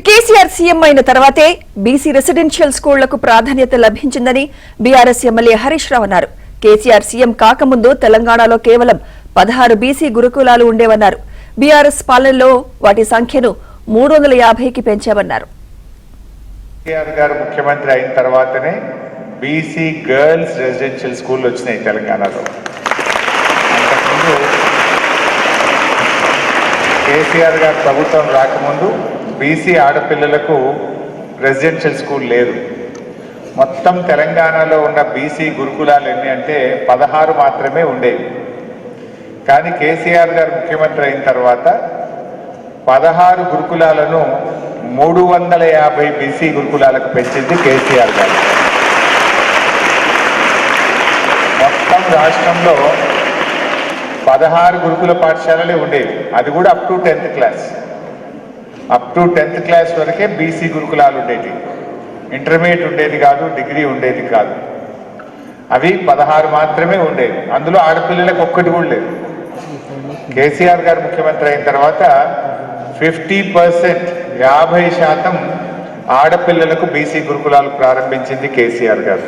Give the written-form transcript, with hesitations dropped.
KCR CM అయిన తర్వాతే BC residential స్కూళ్లకు ప్రాధాన్యత లభించిందని బీఆర్ఎస్ ఎమ్మెల్యే హరీష్ రావు అన్నారు. కేసీఆర్ సీఎం కాకముందు తెలంగాణలో కేవలం 16 బీసీ గురుకులాలు ఉండేవన్నారు. బీఆర్ఎస్ పాలనలో వాటి సంఖ్యను 350కి పెంచామన్నారు. కేసీఆర్ గారు ముఖ్యమంత్రి అయిన తర్వాతనే బీసీ గర్ల్స్ రెసిడెన్షియల్ స్కూల్ వచ్చినాయి తెలంగాణలో. అంతకుముందు కేసీఆర్ గారు ప్రభుత్వం రాకముందు బీసీ ఆడపిల్లలకు రెసిడెన్షియల్ స్కూల్ లేదు. మొత్తం తెలంగాణలో ఉన్న బీసీ గురుకులాలు ఎన్ని అంటే 16 మాత్రమే ఉండేవి. కానీ కేసీఆర్ గారు ముఖ్యమంత్రి అయిన తర్వాత 16 గురుకులాలను 350 బీసీ గురుకులాలకు పెంచింది కేసీఆర్ గారు. మొత్తం రాష్ట్రంలో 16 గురుకుల పాఠశాలలే ఉండేవి. అది కూడా up to 10th class. Up to 10th class వరకే బీసీ గురుకులాలు ఉండేవి. ఇంటర్మీడియట్ ఉండేది కాదు, డిగ్రీ ఉండేది కాదు. అవి 16 మాత్రమే ఉండేవి. అందులో ఆడపిల్లలకు ఒక్కటి కూడా లేదు. కేసీఆర్ గారు ముఖ్యమంత్రి అయిన తర్వాత 50% ఆడపిల్లలకు బీసీ గురుకులాలు ప్రారంభించింది కేసీఆర్ గారు.